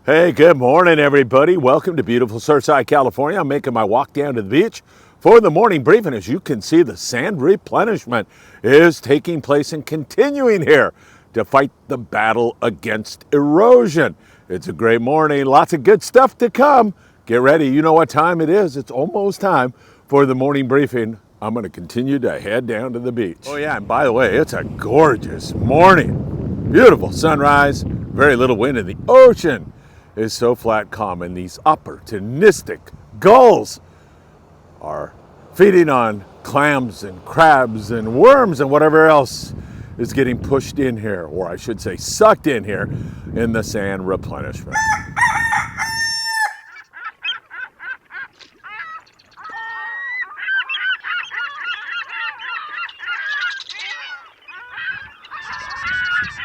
Hey, good morning, everybody. Welcome to beautiful Surfside, California. I'm making my walk down to the beach for the morning briefing. As you can see, the sand replenishment is taking place and continuing here to fight the battle against erosion. It's a great morning. Lots of good stuff to come. Get ready. You know what time it is. It's almost time for the morning briefing. I'm going to continue to head down to the beach. Oh, yeah, and by the way, it's a gorgeous morning. Beautiful sunrise, very little wind in the ocean. Is so flat calm, and these opportunistic gulls are feeding on clams and crabs and worms and whatever else is getting pushed in here, or I should say sucked in here in the sand replenishment.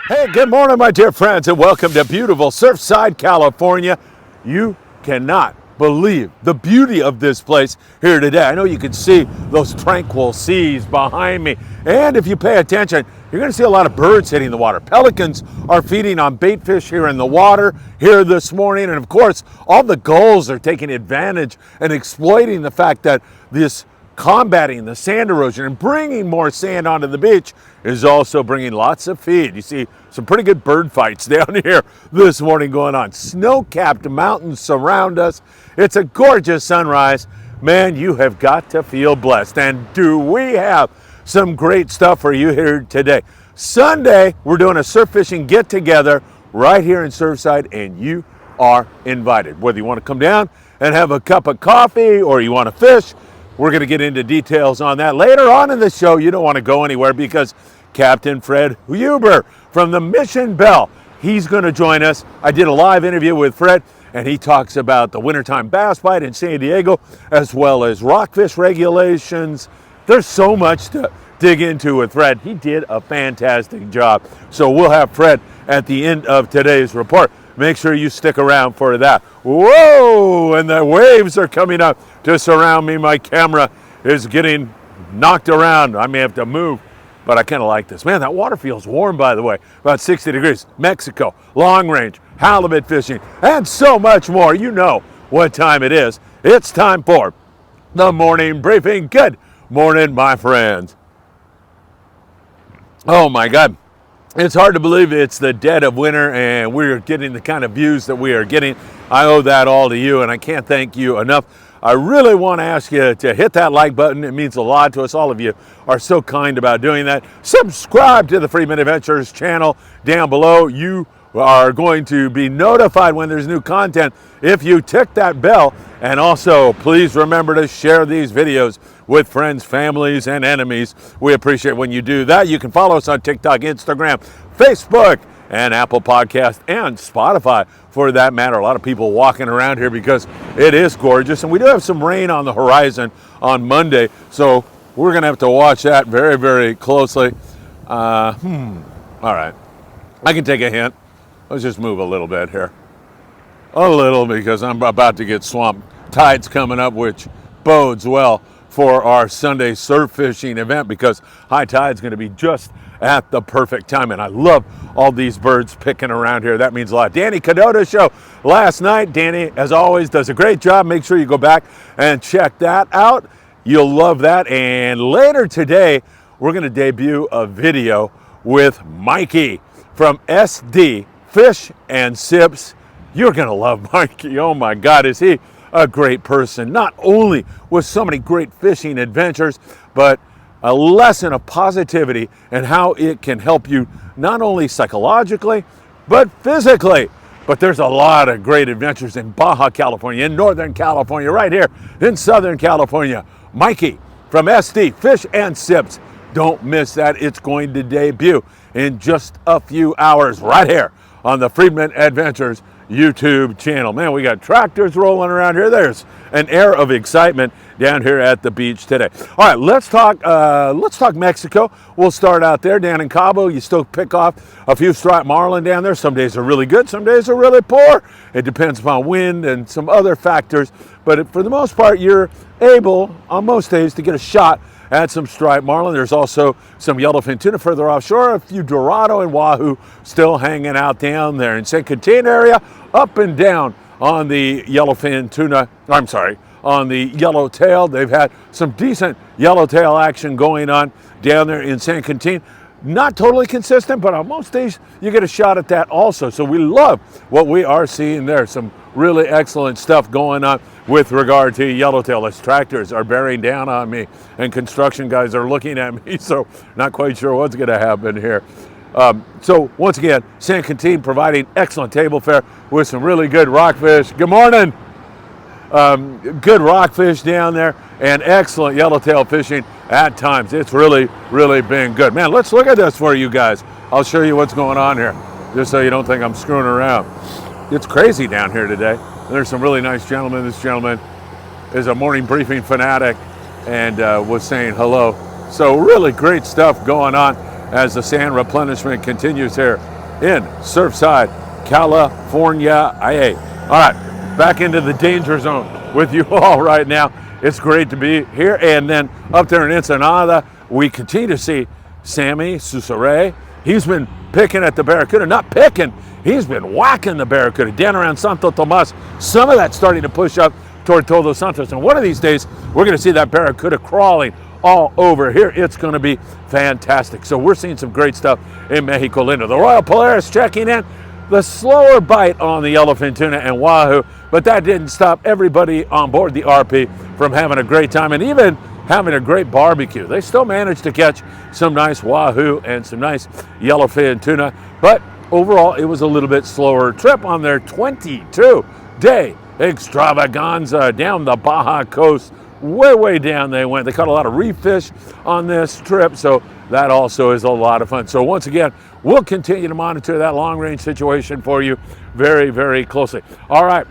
Hey, good morning, my dear friends, and welcome to beautiful Surfside, California. You cannot believe the beauty of this place here today. I know you can see those tranquil seas behind me, and if you pay attention, you're going to see a lot of birds hitting the water. Pelicans are feeding on bait fish here in the water here this morning, and of course, all the gulls are taking advantage and exploiting the fact that this combating the sand erosion and bringing more sand onto the beach is also bringing lots of feed. You see some pretty good bird fights down here this morning going on. Snow-capped mountains surround us. It's a gorgeous sunrise. Man, you have got to feel blessed. And do we have some great stuff for you here today. Sunday, we're doing a surf fishing get-together right here in Surfside, and you are invited. Whether you want to come down and have a cup of coffee or you want to fish, we're going to get into details on that later on in the show. You don't want to go anywhere because Captain Fred Huber from the Mission Bell, he's going to join us. I did a live interview with Fred, and he talks about the wintertime bass bite in San Diego, as well as rockfish regulations. There's so much to dig into with Fred. He did a fantastic job. So we'll have Fred at the end of today's report. Make sure you stick around for that. Whoa, and the waves are coming up to surround me. My camera is getting knocked around. I may have to move, but I kind of like this. Man, that water feels warm, by the way, about 60 degrees. Mexico, long range, halibut fishing, and so much more. You know what time it is. It's time for the morning briefing. Good morning, my friends. Oh my God. It's hard to believe it's the dead of winter and we're getting the kind of views that we are getting. I owe that all to you, and I can't thank you enough. I really want to ask you to hit that like button. It means a lot to us. All of you are so kind about doing that. Subscribe to the Friedman Adventures channel down below. You are going to be notified when there's new content if you tick that bell. And also, please remember to share these videos with friends, families, and enemies. We appreciate when you do that. You can follow us on TikTok, Instagram, Facebook, and Apple Podcast, and Spotify for that matter. A lot of people walking around here because it is gorgeous. And we do have some rain on the horizon on Monday, so we're going to have to watch that very, very closely. All right. I can take a hint. Let's just move a little bit here. A little, because I'm about to get swamped. Tide's coming up, which bodes well for our Sunday surf fishing event because high tide's going to be just at the perfect time. And I love all these birds picking around here. That means a lot. Danny Cadota's show last night. Danny, as always, does a great job. Make sure you go back and check that out. You'll love that. And later today, we're going to debut a video with Mikey from SD Fish and Sips. You're going to love Mikey. Oh my God, is he a great person. Not only with so many great fishing adventures, but a lesson of positivity and how it can help you not only psychologically, but physically. But there's a lot of great adventures in Baja California, in Northern California, right here in Southern California. Mikey from SD Fish and Sips. Don't miss that. It's going to debut in just a few hours right here on the Friedman Adventures YouTube channel. Man, we got tractors rolling around here. There's an air of excitement down here at the beach today. All right, let's talk Mexico. We'll start out there down in Cabo. You still pick off a few striped marlin down there. Some days are really good, some days are really poor. It depends upon wind and some other factors, but for the most part, you're able on most days to get a shot add some striped marlin. There's also some yellowfin tuna further offshore, a few dorado and wahoo still hanging out down there in San Quintin area, up and down on the yellowfin tuna, on the yellowtail. They've had some decent yellowtail action going on down there in San Quintin. Not totally consistent, but on most days you get a shot at that also. So we love what we are seeing there. Some really excellent stuff going on with regard to yellowtail. As tractors are bearing down on me and construction guys are looking at me, so not quite sure what's going to happen here. So once again, San Quintin providing excellent table fare with some really good rockfish. Good morning. Good rockfish down there and excellent yellowtail fishing at times. It's really, really been good. Man, let's look at this for you guys. I'll show you what's going on here, just so you don't think I'm screwing around. It's crazy down here today. There's some really nice gentlemen. This gentleman is a morning briefing fanatic and was saying hello. So really great stuff going on as the sand replenishment continues here in Surfside, California. All right, back into the danger zone with you all right now. It's great to be here. And then up there in Ensenada, we continue to see Sammy Susare. He's been picking at the Barracuda. Not picking, he's been whacking the Barracuda down around Santo Tomas. Some of that's starting to push up toward Todos Santos. And one of these days, we're going to see that Barracuda crawling all over here. It's going to be fantastic. So we're seeing some great stuff in Mexico Lindo. The Royal Polaris checking in. The slower bite on the yellowfin tuna and wahoo, but that didn't stop everybody on board the RP from having a great time and even having a great barbecue. They still managed to catch some nice wahoo and some nice yellowfin tuna, but overall it was a little bit slower trip on their 22-day extravaganza down the Baja coast. Way down they went. They caught a lot of reef fish on this trip, so that also is a lot of fun. So once again, we'll continue to monitor that long-range situation for you very, very closely. All right,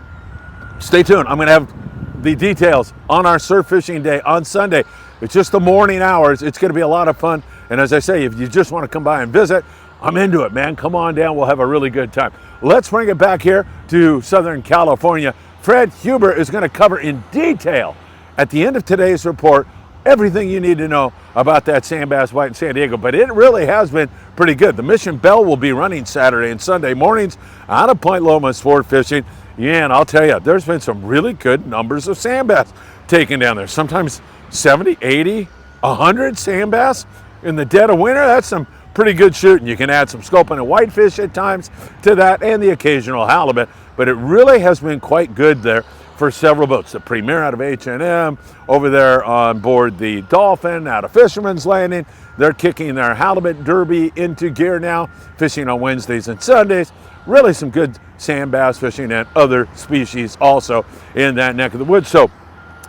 stay tuned. I'm going to have the details on our surf fishing day on Sunday. It's just the morning hours. It's going to be a lot of fun. And as I say, if you just want to come by and visit, I'm into it, man. Come on down. We'll have a really good time. Let's bring it back here to Southern California. Fred Huber is going to cover in detail at the end of today's report everything you need to know about that sand bass bite in San Diego, but it really has been pretty good. The Mission Bell will be running Saturday and Sunday mornings out of Point Loma sport fishing. Yeah, and I'll tell you, there's been some really good numbers of sand bass taken down there. Sometimes 70, 80, 100 sand bass in the dead of winter. That's some pretty good shooting. You can add some sculpin and whitefish at times to that and the occasional halibut, but it really has been quite good there for several boats. The Premier out of H&M, over there on board the Dolphin out of Fisherman's Landing. They're kicking their halibut derby into gear now, fishing on Wednesdays and Sundays. Really some good sand bass fishing and other species also in that neck of the woods. So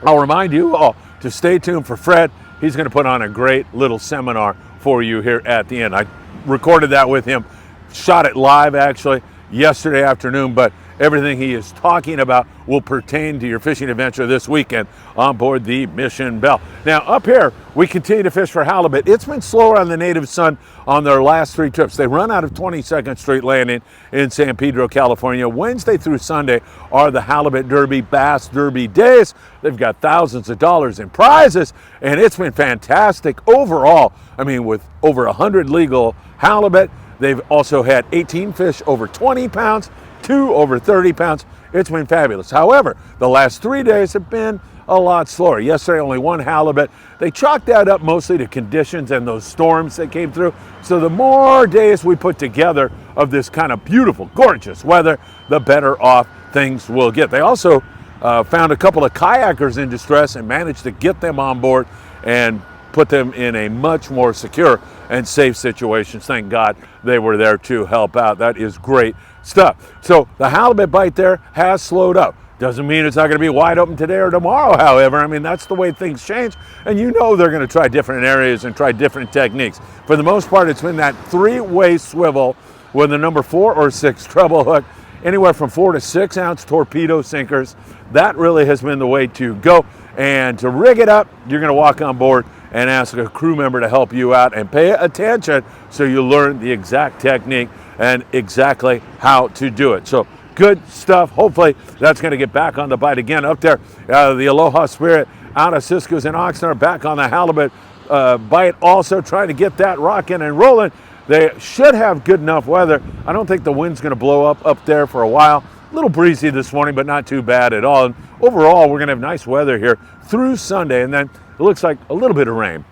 I'll remind you all to stay tuned for Fred. He's going to put on a great little seminar for you here at the end. I recorded that with him, shot it live actually yesterday afternoon, but everything he is talking about will pertain to your fishing adventure this weekend on board the Mission Bell. Now up here, we continue to fish for halibut. It's been slower on the Native Sun on their last three trips. They run out of 22nd Street Landing in San Pedro, California. Wednesday through Sunday are the Halibut Derby, Bass Derby days. They've got thousands of dollars in prizes, and it's been fantastic overall. I mean, with over 100 legal halibut. They've also had 18 fish over 20 pounds, 2 over 30 pounds. It's been fabulous. However, the last 3 days have been a lot slower. Yesterday, only one halibut. They chalked that up mostly to conditions and those storms that came through. So the more days we put together of this kind of beautiful, gorgeous weather, the better off things will get. They also found a couple of kayakers in distress and managed to get them on board and put them in a much more secure and safe situations. Thank God they were there to help out. That is great stuff. So the halibut bite there has slowed up. Doesn't mean it's not going to be wide open today or tomorrow, however. I mean, that's the way things change. And you know they're going to try different areas and try different techniques. For the most part, it's been that three-way swivel with a number 4 or 6 treble hook, anywhere from 4 to 6 ounce torpedo sinkers. That really has been the way to go. And to rig it up, you're going to walk on board and ask a crew member to help you out and pay attention so you learn the exact technique and exactly how to do it. So good stuff. Hopefully that's going to get back on the bite again up there. The Aloha Spirit out of Cisco's and Oxnard back on the halibut. bite also, trying to get that rocking and rolling. They should have good enough weather. I don't think the wind's going to blow up there for a while. A little breezy this morning, but not too bad at all. And overall, we're going to have nice weather here through Sunday, and then it looks like a little bit of rain.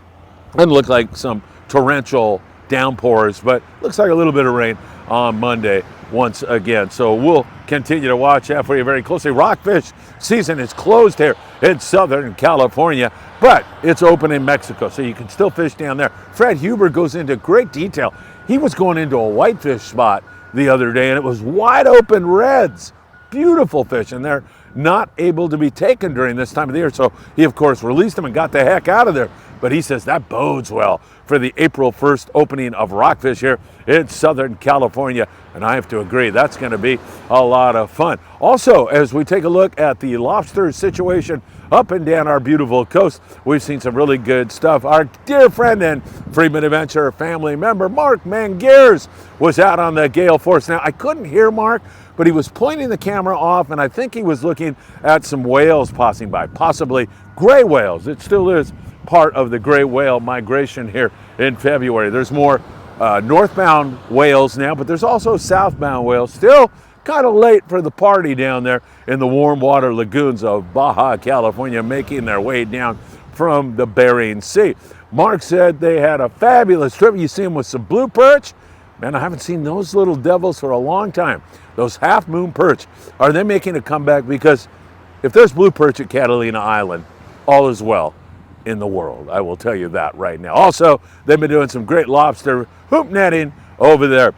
Doesn't look like some torrential downpours, but looks like a little bit of rain on Monday once again. So we'll continue to watch that for you very closely. Rockfish season is closed here in Southern California, but it's open in Mexico, so you can still fish down there. Fred Huber goes into great detail. He was going into a whitefish spot the other day, and it was wide open reds. Beautiful fish, and they're not able to be taken during this time of the year. So he, of course, released them and got the heck out of there. But he says that bodes well for the April 1st opening of rockfish here in Southern California. And I have to agree, that's going to be a lot of fun. Also, as we take a look at the lobster situation up and down our beautiful coast, we've seen some really good stuff. Our dear friend and Friedman Adventure family member, Mark Mangears, was out on the gale force. Now, I couldn't hear Mark, but he was pointing the camera off, and I think he was looking at some whales passing by, possibly gray whales. It still is part of the gray whale migration here in February. There's more northbound whales now, but there's also southbound whales. Still kind of late for the party down there in the warm water lagoons of Baja California, making their way down from the Bering Sea. Mark said they had a fabulous trip. You see them with some blue perch. Man, I haven't seen those little devils for a long time. Those half-moon perch, are they making a comeback? Because if there's blue perch at Catalina Island, all is well in the world. I will tell you that right now. Also, they've been doing some great lobster hoop netting over there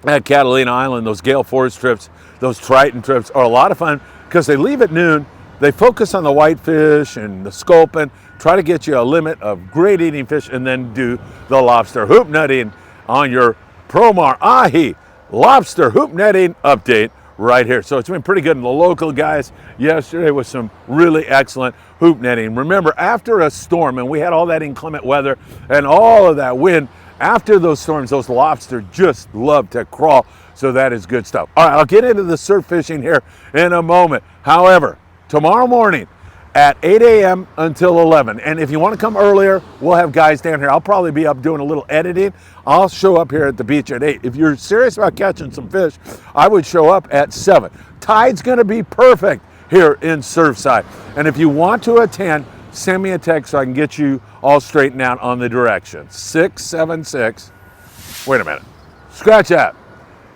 at Catalina Island. Those gale force trips, those Triton trips are a lot of fun because they leave at noon. They focus on the whitefish and the sculpin, try to get you a limit of great eating fish, and then do the lobster hoop netting on your Promar Ahi lobster hoop netting update right here. So it's been pretty good. And the local guys yesterday was some really excellent hoop netting. Remember, after a storm, and we had all that inclement weather and all of that wind, after those storms, those lobster just love to crawl. So that is good stuff. All right, I'll get into the surf fishing here in a moment. However, tomorrow morning at 8 a.m. until 11. And if you want to come earlier, we'll have guys down here. I'll probably be up doing a little editing. I'll show up here at the beach at 8. If you're serious about catching some fish, I would show up at 7. Tide's going to be perfect here in Surfside. And if you want to attend, send me a text so I can get you all straightened out on the directions. 676, wait a minute, scratch that,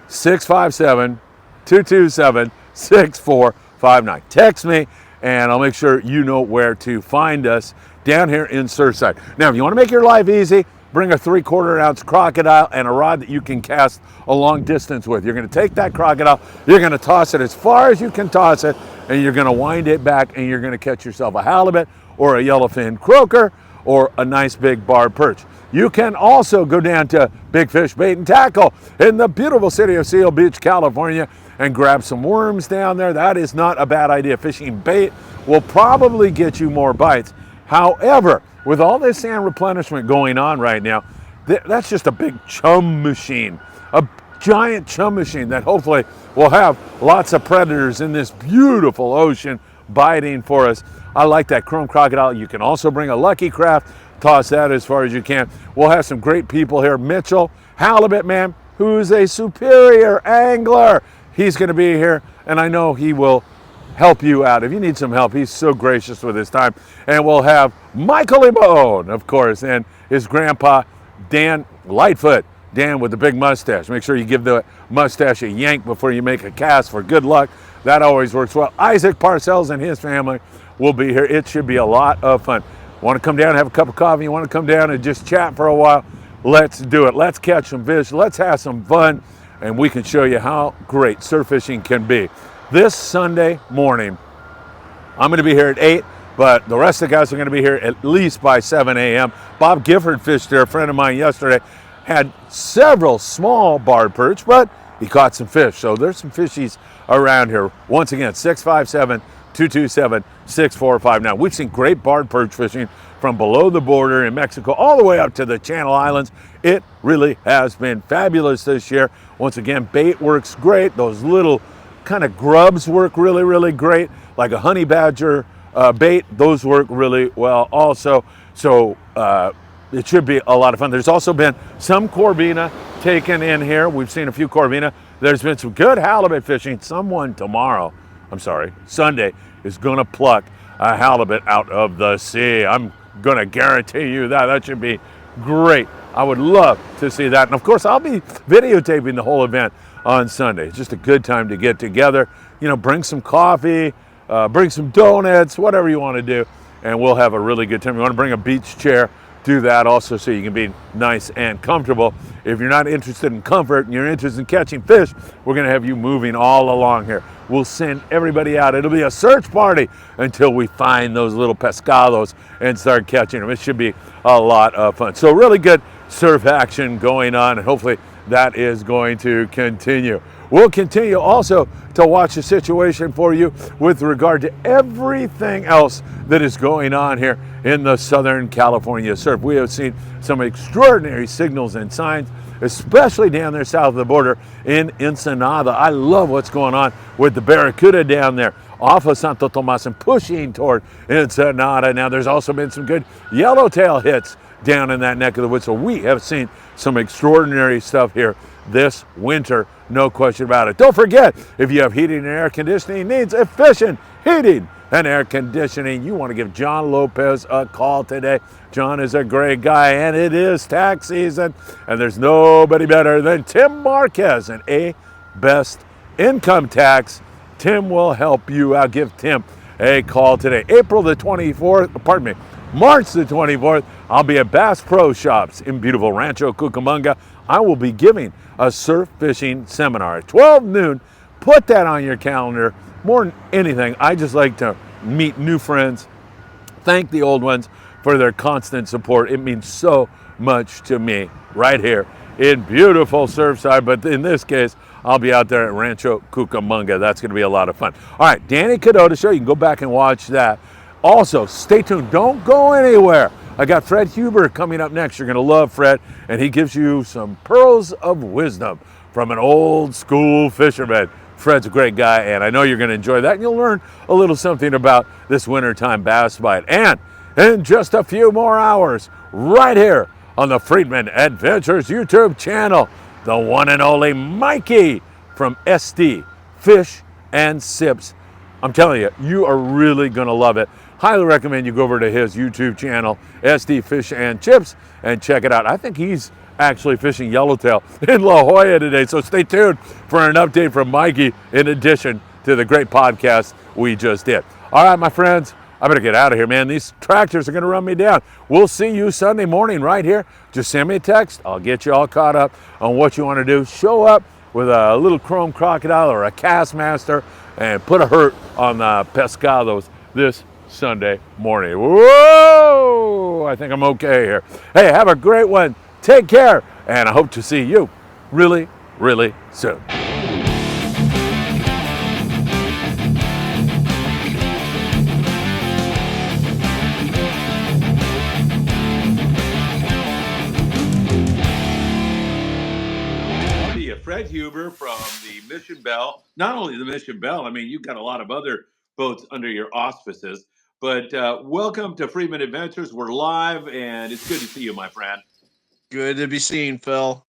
657-227-6459. Text me, and I'll make sure you know where to find us down here in Surfside. Now, if you want to make your life easy, bring a 3/4 ounce crocodile and a rod that you can cast a long distance with. You're going to take that crocodile, you're going to toss it as far as you can toss it, and you're going to wind it back, and you're going to catch yourself a halibut or a yellowfin croaker or a nice big barred perch. You can also go down to Big Fish Bait and Tackle in the beautiful city of Seal Beach, California, and grab some worms down there. That is not a bad idea. Fishing bait will probably get you more bites. However, with all this sand replenishment going on right now, that's just a big chum machine, a giant chum machine that hopefully will have lots of predators in this beautiful ocean biting for us. I like that chrome crocodile. You can also bring a Lucky Craft, toss that as far as you can. We'll have some great people here. Mitchell, halibut man, who's a superior angler. He's going to be here, and I know he will help you out. If you need some help, he's so gracious with his time. And we'll have Michael Limon, of course, and his grandpa, Dan Lightfoot. Dan with the big mustache. Make sure you give the mustache a yank before you make a cast for good luck. That always works well. Isaac Parcells and his family will be here. It should be a lot of fun. Want to come down and have a cup of coffee? You want to come down and just chat for a while? Let's do it. Let's catch some fish. Let's have some fun. And we can show you how great surf fishing can be. This Sunday morning, I'm going to be here at 8, but the rest of the guys are going to be here at least by 7 a.m. Bob Gifford fished there, a friend of mine yesterday, had several small barred perch, but he caught some fish. So there's some fishies around here. Once again, 657-227-6459. We've seen great barred perch fishing from below the border in Mexico all the way up to the Channel Islands. It really has been fabulous this year. Once again, bait works great. Those little kind of grubs work really, really great, like a honey badger bait. Those work really well also. So it should be a lot of fun. There's also been some corvina taken in here. We've seen a few corvina. There's been some good halibut fishing. Someone Sunday is going to pluck a halibut out of the sea. I'm going to guarantee you that. That should be great. I would love to see that. And of course, I'll be videotaping the whole event on Sunday. It's just a good time to get together. You know, bring some coffee, bring some donuts, whatever you want to do, and we'll have a really good time. You want to bring a beach chair, do that also so you can be nice and comfortable. If you're not interested in comfort and you're interested in catching fish, we're going to have you moving all along here. We'll send everybody out. It'll be a search party until we find those little pescados and start catching them. It should be a lot of fun. So really good surf action going on, and hopefully that is going to continue. We'll continue also to watch the situation for you with regard to everything else that is going on here in the Southern California surf. We have seen some extraordinary signals and signs, especially down there south of the border in Ensenada. I love what's going on with the Barracuda down there off of Santo Tomas and pushing toward Ensenada. Now there's also been some good yellowtail hits down in that neck of the woods. So we have seen some extraordinary stuff here this winter, no question about it. Don't forget, if you have heating and air conditioning needs, efficient heating and air conditioning, you want to give John Lopez a call today. John is a great guy, and it is tax season, and there's nobody better than Tim Marquez, an A-Best Income Tax. Tim will help you out. Give Tim a call today. March the 24th, I'll be at Bass Pro Shops in beautiful Rancho Cucamonga. I will be giving a surf fishing seminar at 12 noon. Put that on your calendar. More than anything, I just like to meet new friends, thank the old ones for their constant support. It means so much to me right here in beautiful Surfside, but in this case, I'll be out there at Rancho Cucamonga. That's going to be a lot of fun. All right, Danny Cadota Show. You can go back and watch that. Also, stay tuned. Don't go anywhere. I got Fred Huber coming up next. You're going to love Fred, and he gives you some pearls of wisdom from an old school fisherman. Fred's a great guy, and I know you're going to enjoy that, and you'll learn a little something about this wintertime bass bite. And in just a few more hours, right here on the Friedman Adventures YouTube channel, the one and only Mikey from SD Fish and Sips. I'm telling you, you are really going to love it. Highly recommend you go over to his YouTube channel, SD Fish and Chips, and check it out. I think he's actually fishing yellowtail in La Jolla today, so stay tuned for an update from Mikey in addition to the great podcast we just did. All right, my friends, I better get out of here, man. These tractors are going to run me down. We'll see you Sunday morning right here. Just send me a text. I'll get you all caught up on what you want to do. Show up with a little chrome crocodile or a Castmaster and put a hurt on the pescados this Sunday morning. Whoa! I think I'm okay here. Hey, have a great one. Take care, and I hope to see you really, really soon. Fred Huber from the Mission Bell. Not only the Mission Bell, I mean, you've got a lot of other boats under your auspices. But welcome to Friedman Adventures. We're live, and it's good to see you, my friend. Good to be seen, Phil.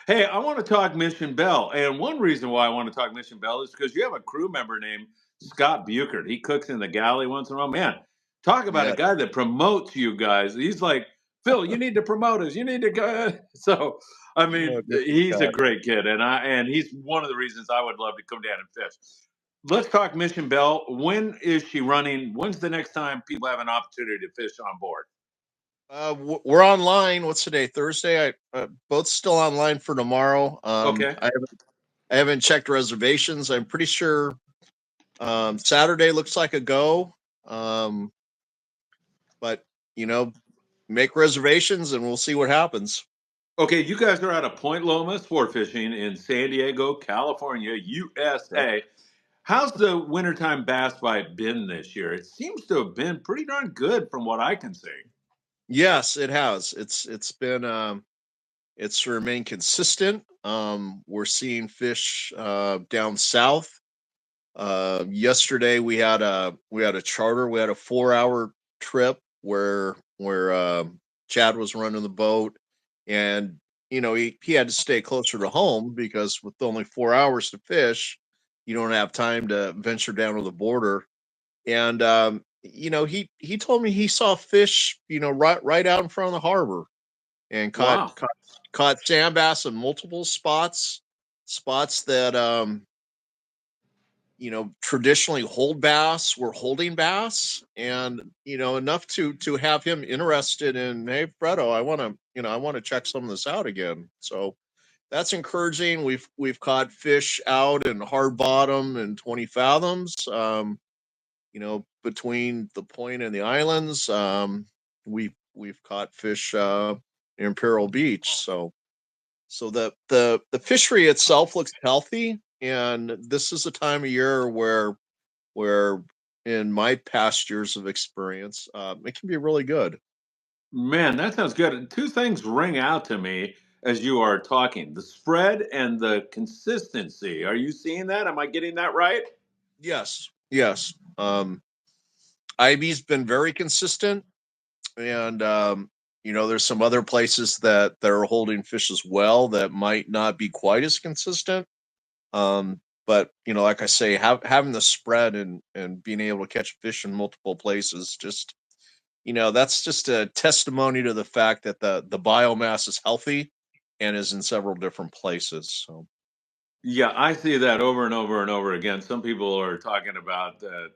Hey, I want to talk Mission Bell. And one reason why I want to talk Mission Bell is because you have a crew member named Scott Buchert. He cooks in the galley once in a while. Man, talk about a guy that promotes you guys. He's like, Phil, you need to promote us. You need to go. So, I mean, he's a great kid, and he's one of the reasons I would love to come down and fish. Let's talk Mission Bell. When is she running? When's the next time people have an opportunity to fish on board? We're online. What's today? Thursday. Boat's still online for tomorrow. Okay. I haven't checked reservations. I'm pretty sure Saturday looks like a go. But make reservations and we'll see what happens. Okay, you guys are out of Point Loma Sport Fishing in San Diego, California, USA. How's the wintertime bass bite been this year? It seems to have been pretty darn good from what I can see. Yes, it has. It's been it's remained consistent. We're seeing fish down south. Yesterday we had a charter. We had a 4-hour trip where Chad was running the boat, and he had to stay closer to home because with only 4 hours to fish, you don't have time to venture down to the border. And he told me he saw fish, right out in front of the harbor, and caught Wow. caught caught sand bass in multiple spots that traditionally hold bass were holding bass, and enough to have him interested in, hey, Fredo, I want to check some of this out again. So that's encouraging. We've caught fish out in hard bottom and 20 fathoms, between the point and the islands. We've caught fish in Imperial Beach. So the fishery itself looks healthy, and this is a time of year where in my past years of experience, it can be really good. Man, that sounds good. Two things ring out to me as you are talking: the spread and the consistency. Are you seeing that? Am I getting that right? Yes, yes. Ivy's been very consistent, and there's some other places that are holding fish as well that might not be quite as consistent. But like I say, having the spread and being able to catch fish in multiple places, just that's just a testimony to the fact that the biomass is healthy and is in several different places. So Yeah, I see that over and over and over again. Some people are talking about that,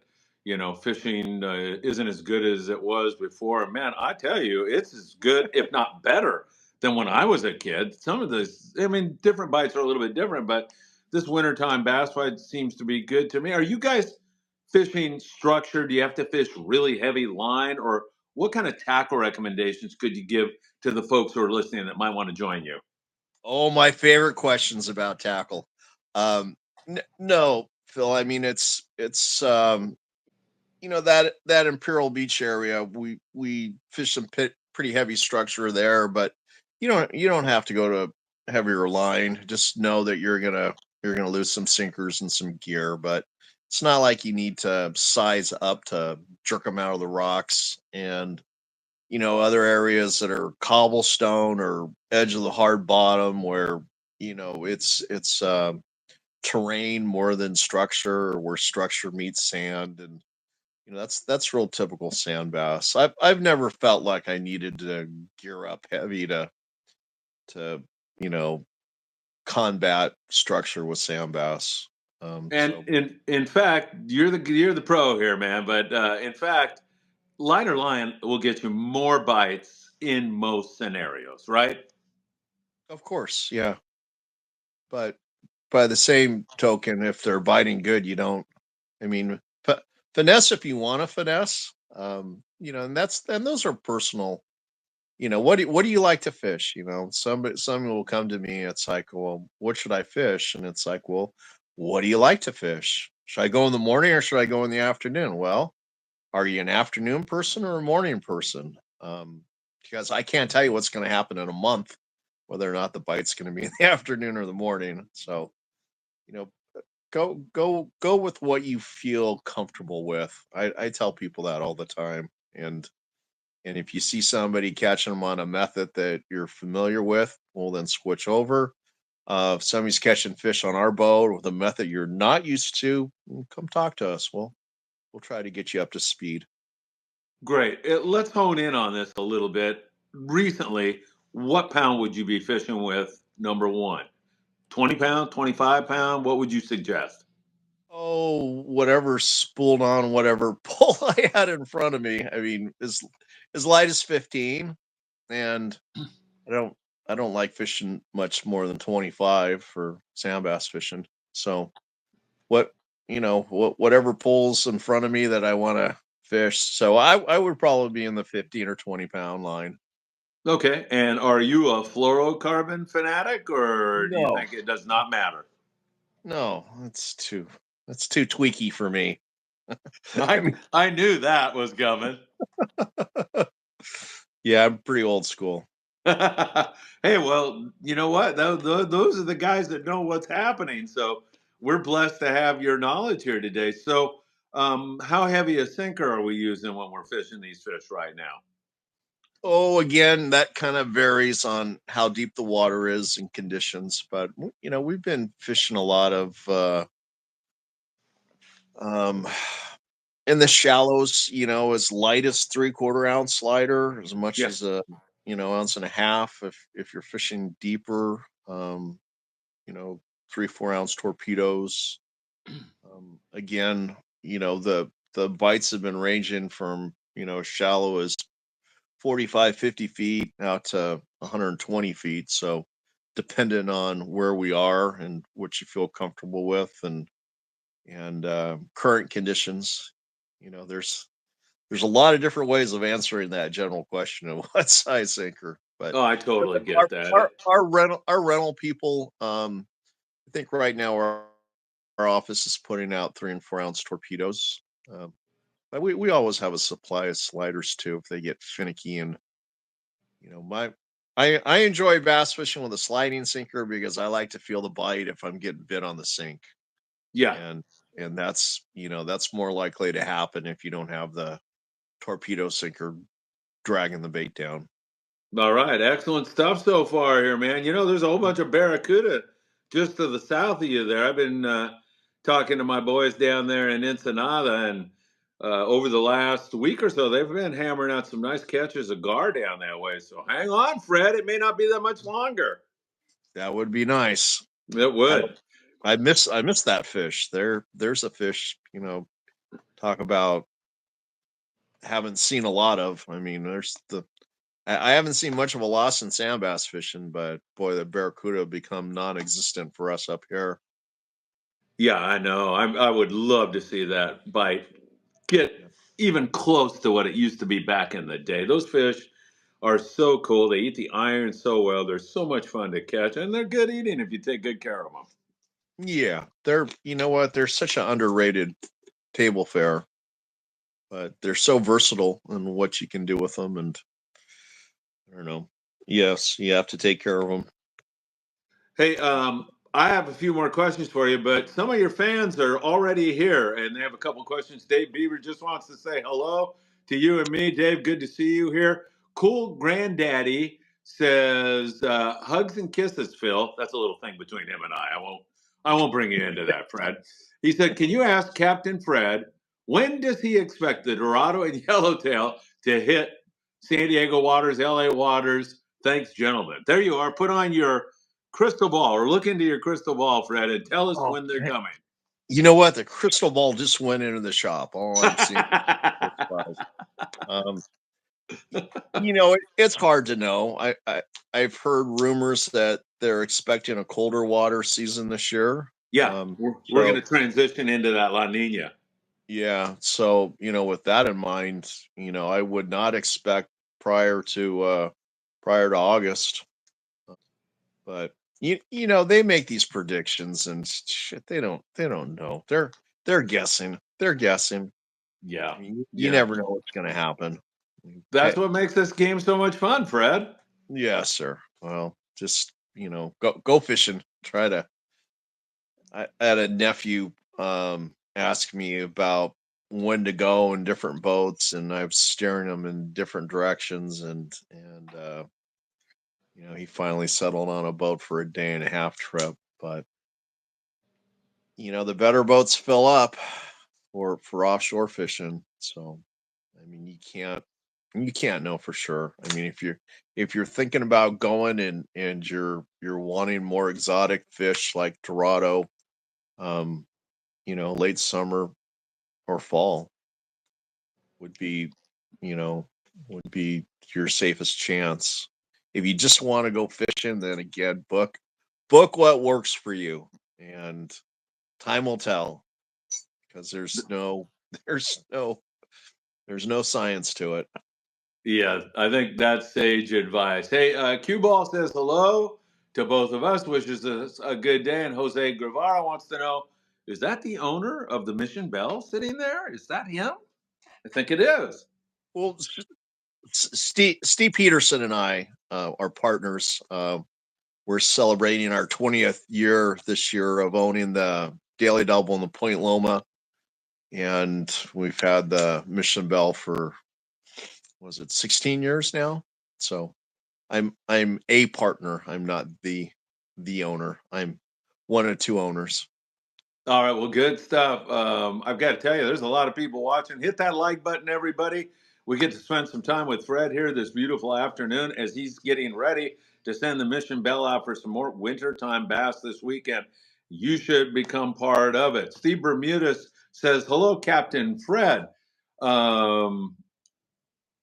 fishing isn't as good as it was before. Man, I tell you, it's as good, if not better, than when I was a kid. Some of this, I mean, different bites are a little bit different, but this wintertime bass bite seems to be good to me. Are you guys fishing structured? Do you have to fish really heavy line, or what kind of tackle recommendations could you give to the folks who are listening that might want to join you? oh, my favorite questions about tackle. No, Phil. I mean, it's that Imperial Beach area. We fish some pretty heavy structure there, but you don't have to go to heavier line. Just know that you're gonna lose some sinkers and some gear, but it's not like you need to size up to jerk them out of the rocks. And other areas that are cobblestone or edge of the hard bottom where it's terrain more than structure, or where structure meets sand. And that's real typical sand bass. I've never felt like I needed to gear up heavy to you know combat structure with sand bass. And So in fact, you're the pro here, man. But in fact, lighter line will get you more bites in most scenarios, right? of course, yeah, but by the same token, if they're biting good, you don't. I mean, finesse if you want to finesse. And those are personal. What do you like to fish? Some will come to me. It's like, well, what should I fish? And it's like, well, what do you like to fish? Should I go in the morning or should I go in the afternoon? Well, are you an afternoon person or a morning person? Because I can't tell you what's going to happen in a month, whether or not the bite's going to be in the afternoon or the morning. So, you know, go with what you feel comfortable with. I tell people that all the time. And if you see somebody catching them on a method that you're familiar with, well, then switch over. If somebody's catching fish on our boat with a method you're not used to, come talk to us. We'll try to get you up to speed. Great. Let's hone in on this a little bit. Recently, what pound would you be fishing with? Number one, 20 pound, 25 pound. What would you suggest? Oh, whatever spooled on whatever pole I had in front of me. I mean, as light as 15, and I don't I don't like fishing much more than 25 for sand bass fishing. So what whatever pulls in front of me that I want to fish. So I would probably be in the 15 or 20 pound line. Okay. And are you a fluorocarbon fanatic, or do you No, think it does not matter? no, that's too tweaky for me. I I mean, I knew that was coming. yeah, I'm pretty old school. Hey, well, you know what? Those are the guys that know what's happening. So we're blessed to have your knowledge here today. So, how heavy a sinker are we using when we're fishing these fish right now? Oh, again, that kind of varies on how deep the water is and conditions. But we've been fishing a lot of um, in the shallows. As light as 3/4 ounce slider, as much Yeah. as a ounce and a half. If you're fishing deeper, 3-4 ounce torpedoes. Again, the bites have been ranging from shallow as 45, 50 feet out to 120 feet. So dependent on where we are and what you feel comfortable with and current conditions, there's a lot of different ways of answering that general question of what size sinker. But Oh, I totally our get that. our rental people, I think right now our office is putting out 3 and 4 ounce torpedoes. But we always have a supply of sliders too if they get finicky. And my I enjoy bass fishing with a sliding sinker because I like to feel the bite if I'm getting bit on the sink. Yeah. And that's more likely to happen if you don't have the torpedo sinker dragging the bait down. All right, excellent stuff so far here, man. There's a whole bunch of Barracuda just to the south of you there. I've been talking to my boys down there in Ensenada, and over the last week or so, they've been hammering out some nice catches of gar down that way. So hang on, Fred. It may not be that much longer. That would be nice. It I would. I miss that fish. There's a fish, talk about haven't seen a lot of. I mean, I haven't seen much of a loss in sand bass fishing, but boy, the barracuda have become non-existent for us up here. Yeah, I know. I would love to see that bite get Yeah. even close to what it used to be back in the day. Those fish are so cool. They eat the iron so well. They're so much fun to catch, and they're good eating if you take good care of them. Yeah, they're such an underrated table fare, but they're so versatile in what you can do with them. And I don't know. Yes, you have to take care of them. Hey, I have a few more questions for you, but some of your fans are already here, and they have a couple questions. Dave Beaver just wants to say hello to you and me. Dave, good to see you here. Cool Granddaddy says hugs and kisses, Phil. That's a little thing between him and I. I won't bring you into that, Fred. He said, "Can you ask Captain Fred when does he expect the Dorado and Yellowtail to hit San Diego waters, LA waters? Thanks, gentlemen." There you are. Put on your crystal ball, or look into your crystal ball, Fred, and tell us Oh, when they're coming. you know what? The crystal ball just went into the shop. All I'm seeing is five. Um, it's hard to know. I've heard rumors that they're expecting a colder water season this year. Yeah, Um, we're going so to transition into that La Nina. yeah, so with that in mind, I would not expect prior to August. But they make these predictions and shit. They don't know. They're guessing. They're guessing. Yeah, I mean, you yeah. never know what's going to happen. That's Hey, what makes this game so much fun, Fred. yeah, sir. Well, just go fishing. Try to. I had a nephew ask me about when to go in different boats, and I was steering him in different directions, and he finally settled on a boat for a day and a half trip. But the better boats fill up for offshore fishing. So, I mean, you can't know for sure. I mean, if you're thinking about going and you're wanting more exotic fish like Dorado, um, late summer or fall would be, you know, would be your safest chance. If you just want to go fishing, then again, book what works for you, and time will tell because there's no there's no science to it. Yeah, I think that's sage advice. Hey, Q Ball says hello to both of us, wishes us a good day. And Jose Guevara wants to know, is that the owner of the Mission Bell sitting there? Is that him? I think it is. Well, Steve Peterson and I are partners. We're celebrating our 20th year this year of owning the Daily Double in the Point Loma, and we've had the Mission Bell for, was it 16 years now? So I'm a partner. I'm not the owner. I'm one of two owners. All right, well, good stuff. I've got to tell you, there's a lot of people watching. Hit that like button, everybody. We get to spend some time with Fred here this beautiful afternoon as he's getting ready to send the mission bell out for some more wintertime bass this weekend. You should become part of it. Steve Bermudez says, hello, Captain Fred. Um,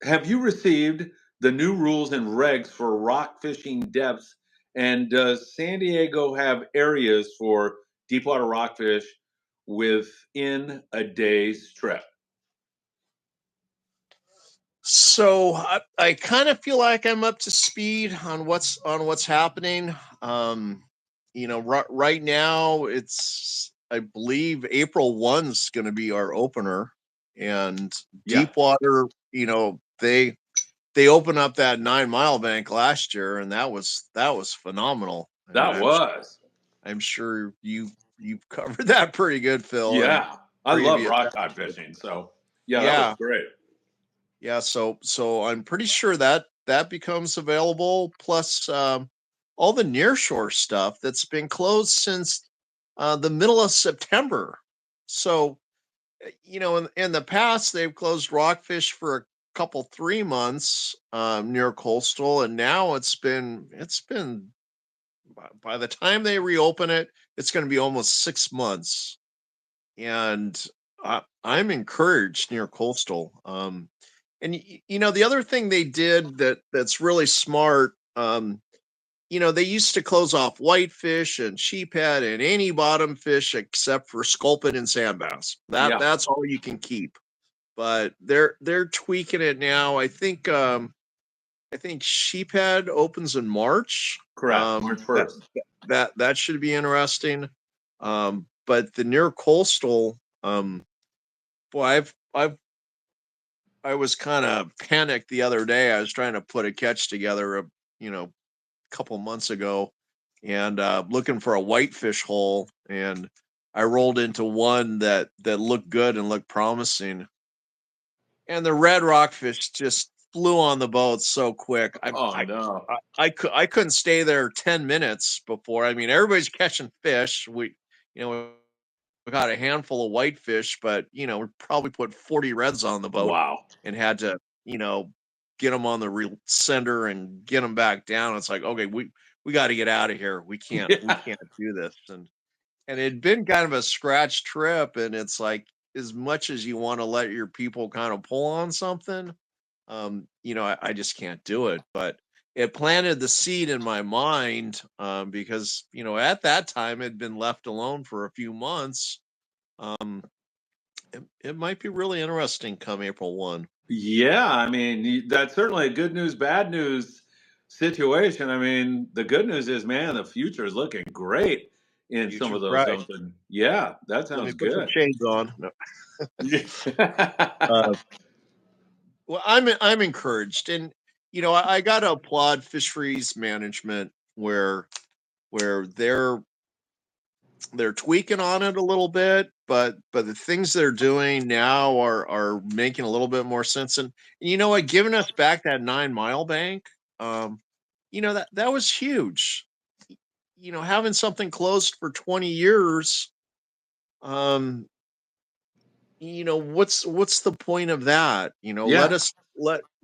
have you received the new rules and regs for rock fishing depths? And does San Diego have areas for deepwater rockfish within a day's trip? So I kind of feel like I'm up to speed on what's happening. Right now it's, I believe, April 1's going to be our opener, and Yeah. Deepwater, they opened up that 9 Mile bank last year, and that was phenomenal. I'm sure you've covered that pretty good, Phil. Yeah. I love rock cod fishing. So yeah, that was great. Yeah, so I'm pretty sure that becomes available, plus all the nearshore stuff that's been closed since the middle of September. So, in the past they've closed rockfish for a couple 3 months near coastal, and now it's been by the time they reopen it, it's going to be almost 6 months. And I'm encouraged near coastal. And the other thing they did that's really smart, they used to close off whitefish and sheephead and any bottom fish except for sculpin and sand bass. That's all you can keep. But they're tweaking it now. I think sheephead opens in March. Correct. March 1st. That should be interesting. But the near coastal, boy, I was kind of panicked the other day. I was trying to put a catch together, a couple months ago, and looking for a whitefish hole, and I rolled into one that looked good and looked promising, and the red rockfish just flew on the boat so quick. I couldn't stay there 10 minutes before. I mean, everybody's catching fish. We got a handful of whitefish, but we probably put 40 reds on the boat. Wow. And had to, get them on the sender and get them back down. It's like, okay, we got to get out of here. We can't do this. And it'd been kind of a scratch trip, and it's like, as much as you want to let your people kind of pull on something, I just can't do it. But it planted the seed in my mind, because at that time it had been left alone for a few months. It might be really interesting come April 1. Yeah, I mean, that's certainly a good news, bad news situation. I mean, the good news is, man, the future is looking great in some of those zones. And yeah, that sounds good. Let me put some shades on. No. Well, I'm encouraged, and I got to applaud fisheries management where they're tweaking on it a little bit, but the things they're doing now are making a little bit more sense. And giving us back that 9 Mile bank, that was huge. Having something closed for 20 years, what's the point of that?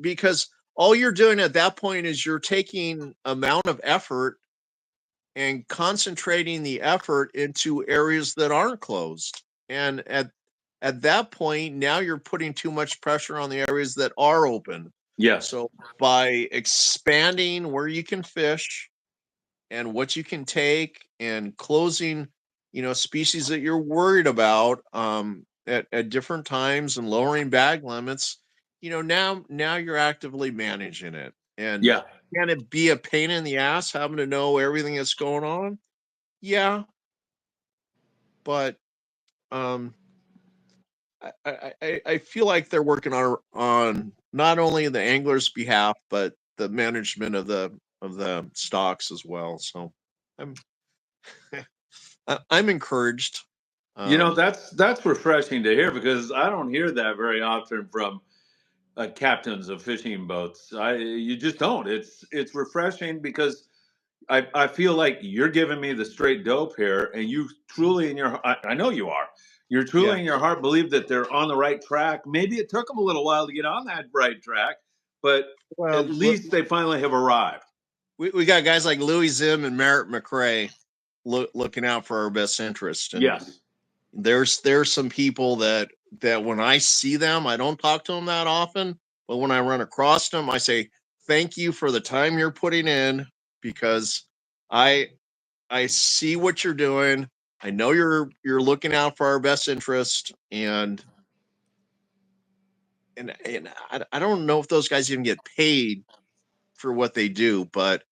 Because all you're doing at that point is you're taking amount of effort and concentrating the effort into areas that aren't closed. And at that point, now you're putting too much pressure on the areas that are open. Yeah. So by expanding where you can fish and what you can take, and closing, species that you're worried about at different times, and lowering bag limits, now you're actively managing it. And can it be a pain in the ass having to know everything that's going on? Yeah. But I feel like they're working on not only the angler's behalf, but the management of the stocks as well. So I'm encouraged. That's refreshing to hear, because I don't hear that very often from captains of fishing boats. You just don't. It's refreshing because I feel like you're giving me the straight dope here, and you truly in your I know you are. You're Yeah. truly in your heart believe that they're on the right track. Maybe it took them a little while to get on that right track, but at Well, least they finally have arrived. we got guys like Louis Zim and Merritt McRae looking out for our best interest. And Yes. there's some people that when I see them, I don't talk to them that often, but when I run across them, I say, thank you for the time you're putting in, because I see what you're doing. I know you're looking out for our best interest, and I don't know if those guys even get paid for what they do, but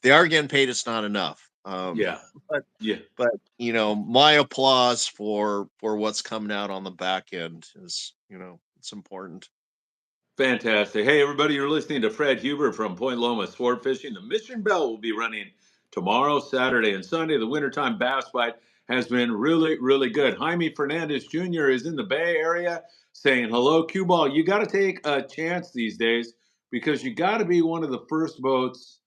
they are getting paid. It's not enough. Yeah. But Yeah. my applause for what's coming out on the back end is, it's important. Fantastic. Hey, everybody, you're listening to Fred Huber from Point Loma Sport Fishing. The Mission Bell will be running tomorrow, Saturday, and Sunday. The wintertime bass bite has been really, really good. Jaime Fernandez Jr. is in the Bay Area saying, hello, Cue Ball. You got to take a chance these days because you got to be one of the first boats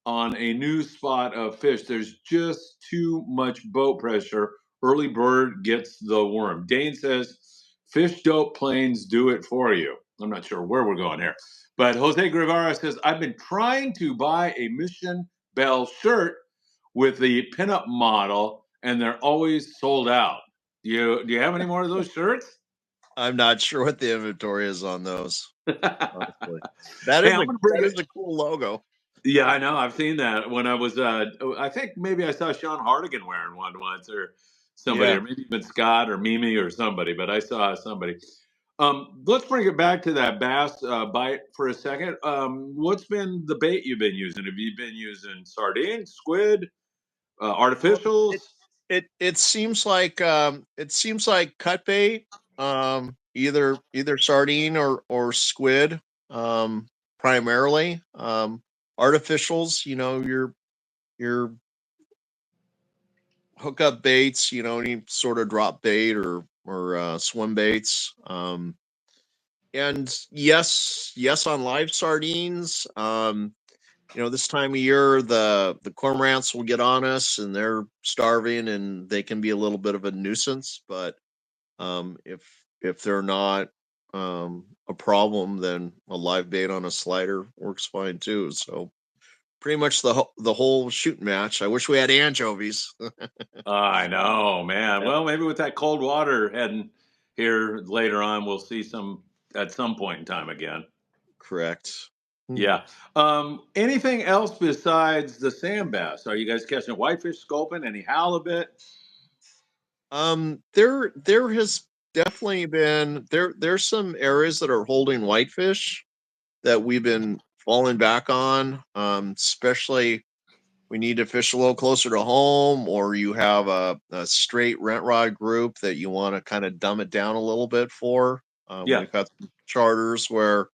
on a new spot of fish. There's just too much boat pressure. Early bird gets the worm. Dane says, fish dope planes do it for you. I'm not sure where we're going here. But Jose Guevara says, I've been trying to buy a Mission Bell shirt with the pinup model, and they're always sold out. Do you have any more of those shirts? I'm not sure what the inventory is on those. Honestly. That Hey, is a cool logo. Yeah, I know. I've seen that when I was. I think maybe I saw Sean Hardigan wearing one once, or somebody, Yeah. or maybe even Scott or Mimi or somebody. But I saw somebody. Let's bring it back to that bass bite for a second. What's been the bait you've been using? Have you been using sardine, squid, artificials? It seems like cut bait, either sardine or squid, primarily. Artificials, your hookup baits, any sort of drop bait or swim baits. And yes, on live sardines. This time of year, the cormorants will get on us, and they're starving, and they can be a little bit of a nuisance. But if they're not a problem, then a live bait on a slider works fine too. So pretty much the whole shooting match. I wish we had anchovies. I know, man. Yeah. Well, maybe with that cold water heading here later on, we'll see some at some point in time again. Correct. Yeah. Anything else besides the sand bass? Are you guys catching whitefish, sculpin, any halibut? There has definitely been there's some areas that are holding whitefish that we've been falling back on. Especially we need to fish a little closer to home, or you have a straight rent rod group that you want to kind of dumb it down a little bit for. Yeah. We've got some charters where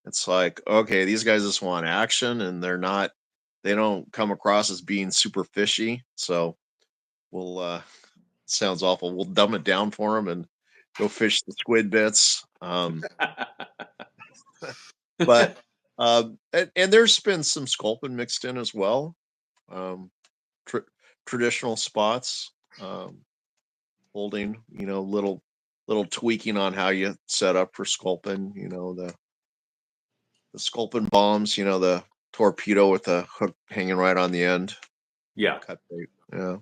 it's like, okay, these guys just want action, and they don't come across as being super fishy. So we'll sounds awful. We'll dumb it down for them and go fish the squid bits. But and there's been some sculpin mixed in as well. Traditional spots, holding, little tweaking on how you set up for sculpin. The sculpin bombs. The torpedo with the hook hanging right on the end. Yeah. Cut bait. Yeah.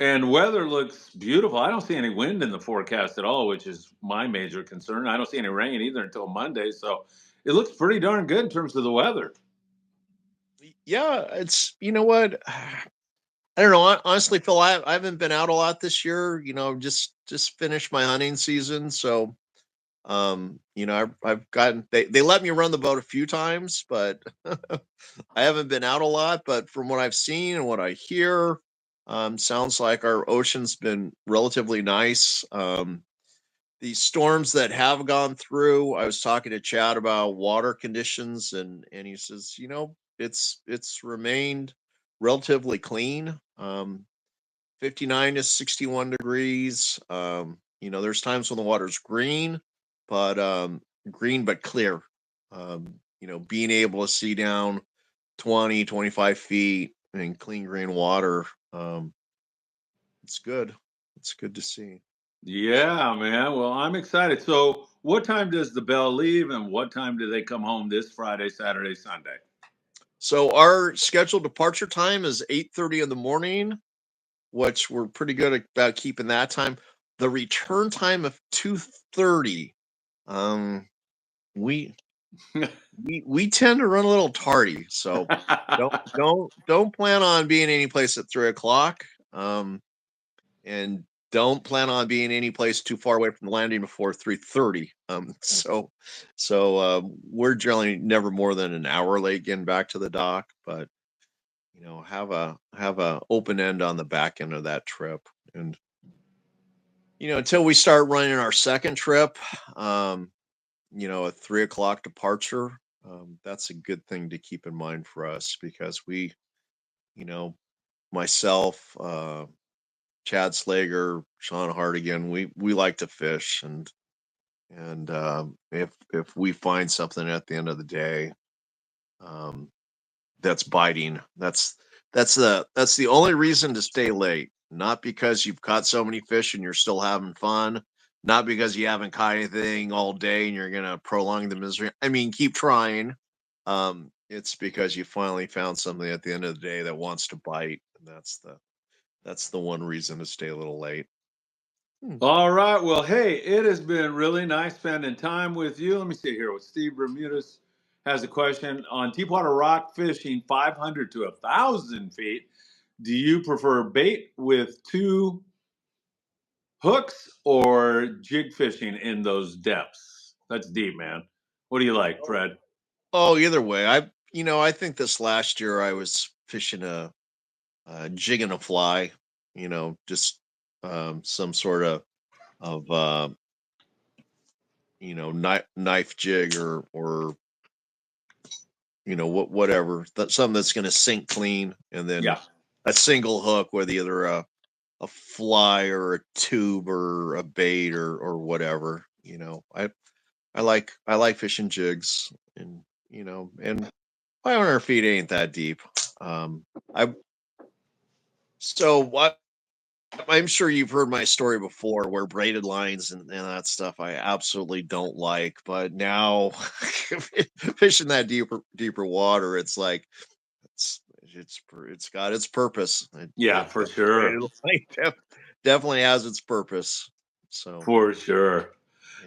And weather looks beautiful. I don't see any wind in the forecast at all, which is my major concern. I don't see any rain either until Monday. So it looks pretty darn good in terms of the weather. Yeah, it's what I don't know. Honestly, Phil, I haven't been out a lot this year. Just finished my hunting season, so I've gotten they let me run the boat a few times, but I haven't been out a lot. But from what I've seen and what I hear, sounds like our ocean's been relatively nice. The storms that have gone through, I was talking to Chad about water conditions, and he says, it's remained relatively clean. 59 to 61 degrees. There's times when the water's green, but green but clear. Being able to see down 20, 25 feet in clean green water. It's good. It's good to see. Yeah, man. Well, I'm excited. So, what time does the bell leave, and what time do they come home this Friday, Saturday, Sunday? So our scheduled departure time is 8:30 in the morning, which we're pretty good about keeping that time. The return time of 2:30. We we tend to run a little tardy, so don't plan on being any place at 3:00. And don't plan on being any place too far away from the landing before 3:30. We're generally never more than an hour late getting back to the dock, but have a open end on the back end of that trip. And until we start running our second trip, a 3:00 departure, that's a good thing to keep in mind for us, because we, myself, Chad Slager, Sean Hardigan, we like to fish, and if we find something at the end of the day, that's biting, that's the only reason to stay late. Not because you've caught so many fish and you're still having fun, not because you haven't caught anything all day and you're gonna prolong the misery. I mean, keep trying. It's because you finally found something at the end of the day that wants to bite, and that's the one reason to stay a little late. All right. Well, hey, it has been really nice spending time with you. Let me see here. With Steve Bermudez has a question on deepwater rock fishing, 500 to 1,000 feet. Do you prefer bait with 2 hooks or jig fishing in those depths? That's deep, man. What do you like, Fred? Oh, either way, I think this last year I was fishing a jig and a fly, just some sort of knife jig, or whatever, something that's going to sink clean, and then Yeah. a single hook with either a fly or a tube or a bait or whatever. I like fishing jigs, and and 500 feet ain't that deep. I so what I'm sure you've heard my story before, where braided lines and that stuff I absolutely don't like. But now, fishing that deeper water, it's like it's got its purpose. Yeah, for sure. Braided line definitely has its purpose. So For sure.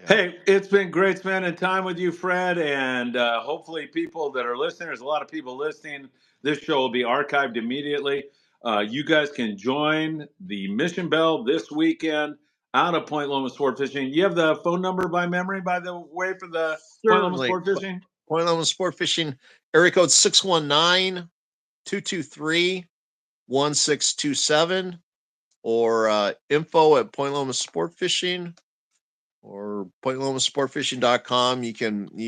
yeah. Hey, it's been great spending time with you, Fred, and hopefully people that are listening, there's a lot of people listening. This show will be archived immediately. You guys can join the Mission Bell this weekend out of Point Loma Sport Fishing. You have the phone number by memory, by the way, for the Point Loma Certainly. Sport Fishing? Point Loma Sport Fishing, area code 619-223-1627, or info at Point Loma Sport Fishing, or pointlomasportfishing.com. You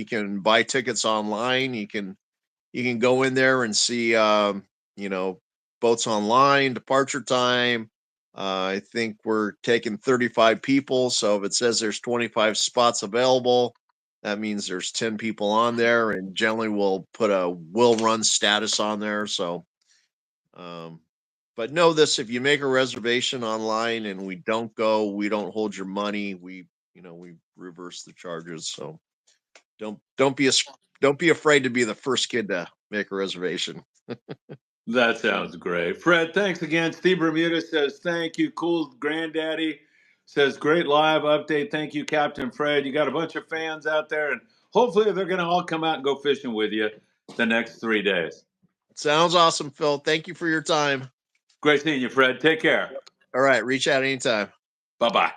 can buy tickets online. You can go in there and see boats online, departure time. I think we're taking 35 people, so if it says there's 25 spots available, that means there's 10 people on there, and generally we'll put a will run status on there. So but know this: if you make a reservation online and we don't go, we don't hold your money. We reverse the charges. So don't be afraid to be the first kid to make a reservation. That sounds great. Fred, thanks again. Steve Bermuda says, thank you. Cool Granddaddy says, great live update. Thank you, Captain Fred. You got a bunch of fans out there, and hopefully they're going to all come out and go fishing with you the next 3 days. Sounds awesome, Phil. Thank you for your time. Great seeing you, Fred. Take care. All right. Reach out anytime. Bye-bye.